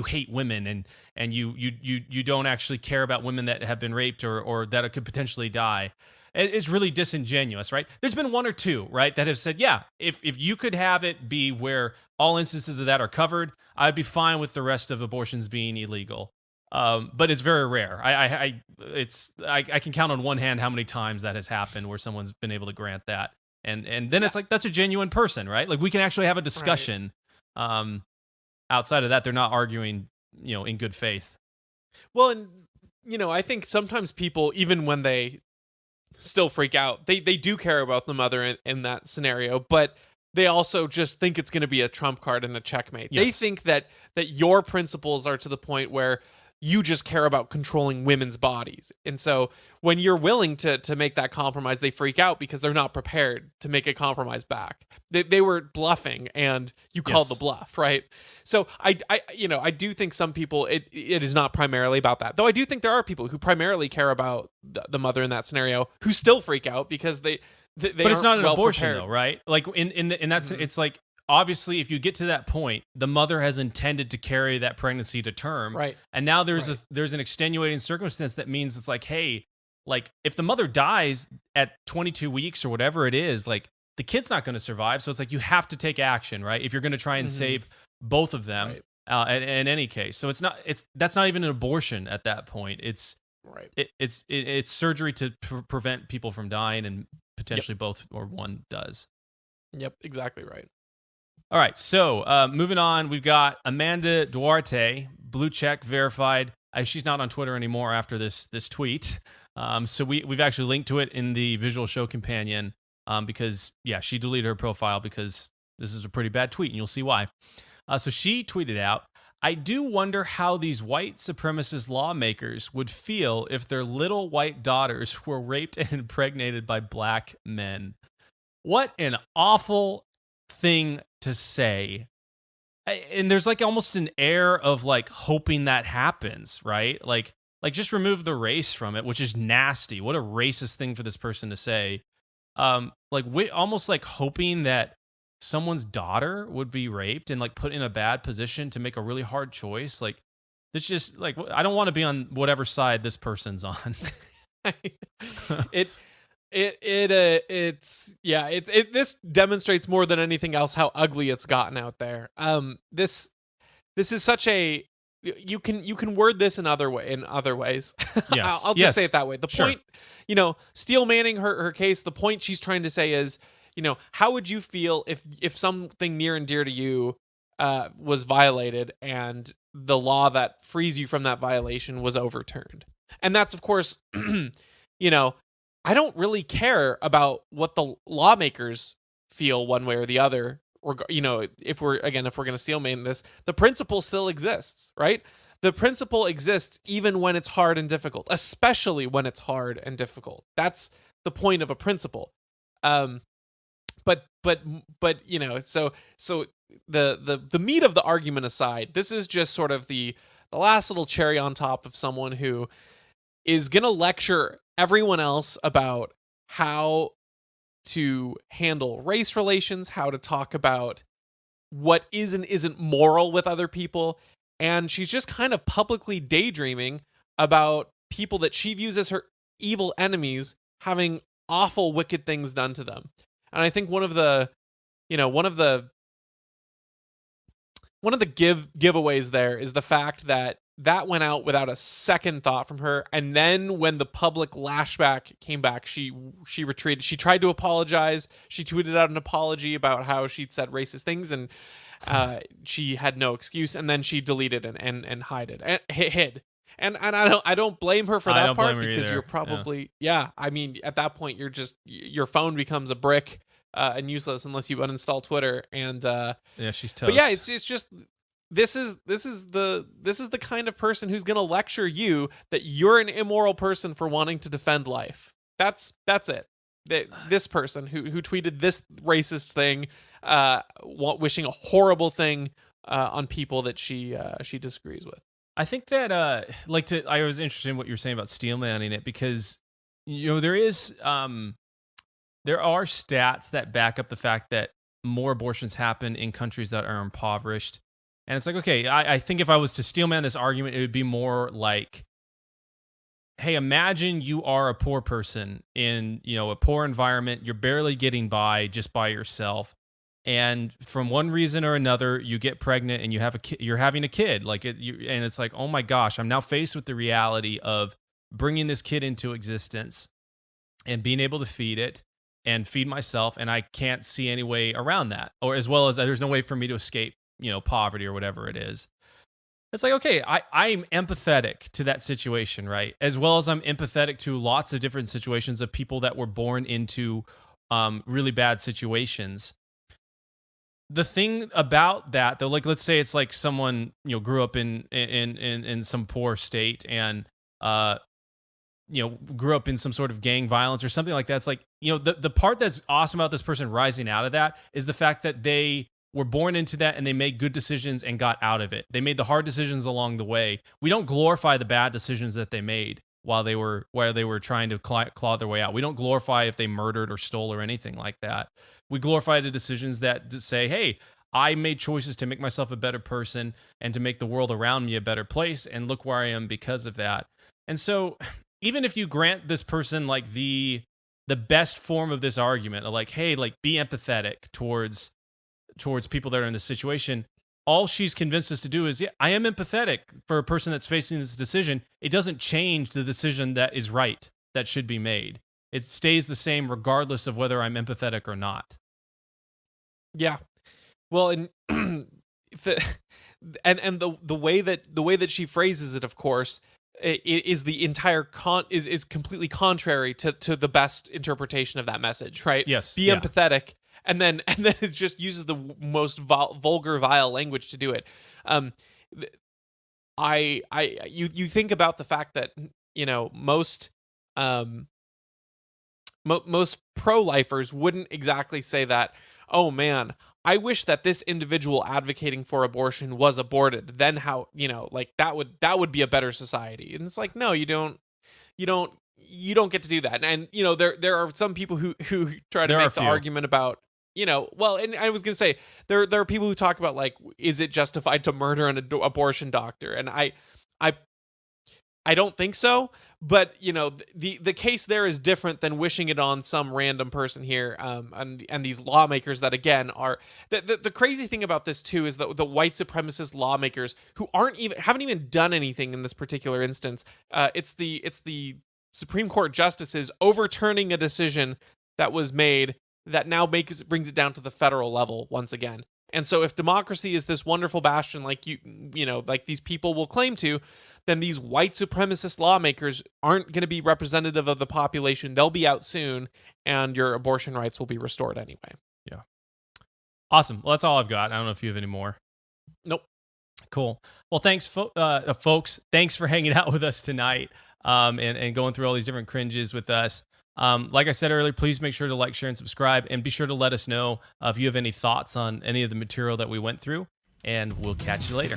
hate women and you don't actually care about women that have been raped or that could potentially die. It's really disingenuous, right? There's been one or two, right, that have said, yeah, if you could have it be where all instances of that are covered, I'd be fine with the rest of abortions being illegal. But it's very rare. I can count on one hand how many times that has happened where someone's been able to grant that, and then it's like, that's a genuine person, right? Like, we can actually have a discussion. Right. Outside of that, they're not arguing, in good faith. Well, and I think sometimes people, even when they still freak out, they do care about the mother in that scenario, but they also just think it's going to be a trump card and a checkmate. Yes. They think that your principles are to the point where you just care about controlling women's bodies. And so when you're willing to make that compromise, they freak out because they're not prepared to make a compromise back. They were bluffing and you called the bluff, right? So I do think some people, it is not primarily about that. Though I do think there are people who primarily care about the mother in that scenario who still freak out because they but it's not an abortion prepared. Though, right? Like in that mm-hmm. It's like, obviously, if you get to that point, the mother has intended to carry that pregnancy to term. Right. And now there's an extenuating circumstance that means it's like, hey, like, if the mother dies at 22 weeks or whatever it is, like, the kid's not going to survive. So it's like, you have to take action, right? If you're going to try and mm-hmm. save both of them, right. In any case. So that's not even an abortion at that point. It's right. It's surgery to prevent people from dying, and potentially both or one does. Yep, exactly right. All right, so moving on, we've got Amanda Duarte, blue check, verified. She's not on Twitter anymore after this tweet. So we've actually linked to it in the visual show companion because, she deleted her profile because this is a pretty bad tweet, and you'll see why. So she tweeted out, I do wonder how these white supremacist lawmakers would feel if their little white daughters were raped and impregnated by black men. What an awful thing to say. And there's like almost an air of like hoping that happens, right? Like just remove the race from it, which is nasty. What a racist thing for this person to say. Almost like hoping that someone's daughter would be raped and like put in a bad position to make a really hard choice. Like, this just like, I don't want to be on whatever side this person's on. This demonstrates more than anything else how ugly it's gotten out there. This is such a, you can word this in other ways. Yes. I'll just say it that way. The point, Steel Manning, her case, the point she's trying to say is, how would you feel if something near and dear to you was violated and the law that frees you from that violation was overturned? And that's, of course, I don't really care about what the lawmakers feel one way or the other. If we're going to steelman this, the principle still exists, right? The principle exists even when it's hard and difficult, especially when it's hard and difficult. That's the point of a principle. So the meat of the argument aside, this is just sort of the last little cherry on top of someone who is going to lecture everyone else about how to handle race relations, how to talk about what is and isn't moral with other people. And she's just kind of publicly daydreaming about people that she views as her evil enemies having awful, wicked things done to them. And I think one of the giveaways there is the fact that went out without a second thought from her. And then when the public lashback came back, she retreated. She tried to apologize. She tweeted out an apology about how she'd said racist things, and she had no excuse. And then she deleted and hid. And I don't blame her for that part, because you're probably I mean, at that point you're just, your phone becomes a brick and useless unless you uninstall Twitter. And she's toast. But yeah, it's just. This is the kind of person who's going to lecture you that you're an immoral person for wanting to defend life. That's it. This person who tweeted this racist thing, wishing a horrible thing on people that she disagrees with. I think that I was interested in what you're saying about steelmanning it, because there are stats that back up the fact that more abortions happen in countries that are impoverished. And it's like, okay, I think if I was to steelman this argument, it would be more like, hey, imagine you are a poor person in, a poor environment. You're barely getting by just by yourself. And from one reason or another, you get pregnant and you have you're having a kid. And it's like, oh my gosh, I'm now faced with the reality of bringing this kid into existence and being able to feed it and feed myself. And I can't see any way around that, or as well as there's no way for me to escape poverty or whatever it is. It's like, okay, I'm empathetic to that situation, right? As well as I'm empathetic to lots of different situations of people that were born into really bad situations. The thing about that, though, like, let's say it's like someone, grew up in some poor state and, grew up in some sort of gang violence or something like that. It's like, the part that's awesome about this person rising out of that is the fact that they were born into that and they made good decisions and got out of it. They made the hard decisions along the way. We don't glorify the bad decisions that they made while they were trying to claw their way out. We don't glorify if they murdered or stole or anything like that. We glorify the decisions that say, hey, I made choices to make myself a better person and to make the world around me a better place, and look where I am because of that. And so even if you grant this person like the best form of this argument of like, hey, like, be empathetic towards people that are in this situation, all she's convinced us to do is, I am empathetic for a person that's facing this decision. It doesn't change the decision that is right, that should be made. It stays the same regardless of whether I'm empathetic or not. Yeah. Well, and the way that she phrases it, of course, is the entire is completely contrary to the best interpretation of that message, right? Yes. Be empathetic. And then it just uses the most vulgar, vile language to do it. You think about the fact that most pro-lifers wouldn't exactly say that, oh man, I wish that this individual advocating for abortion was aborted. Then how, that would be a better society. And it's like, no, you don't get to do that. And there are some people who try to make the argument about, and I was going to say, there are people who talk about, like, is it justified to murder an abortion doctor? And I don't think so, but, the case there is different than wishing it on some random person here, and these lawmakers that, again, are... The crazy thing about this, too, is that the white supremacist lawmakers who haven't even done anything in this particular instance, it's the Supreme Court justices overturning a decision that was made that now brings it down to the federal level once again. And so if democracy is this wonderful bastion like like these people will claim to, then these white supremacist lawmakers aren't going to be representative of the population. They'll be out soon, and your abortion rights will be restored anyway. Yeah. Awesome. Well, that's all I've got. I don't know if you have any more. Nope. Cool. Well, thanks, folks. Thanks for hanging out with us tonight and going through all these different cringes with us. Like I said earlier, please make sure to like, share, and subscribe, and be sure to let us know if you have any thoughts on any of the material that we went through, and we'll catch you later.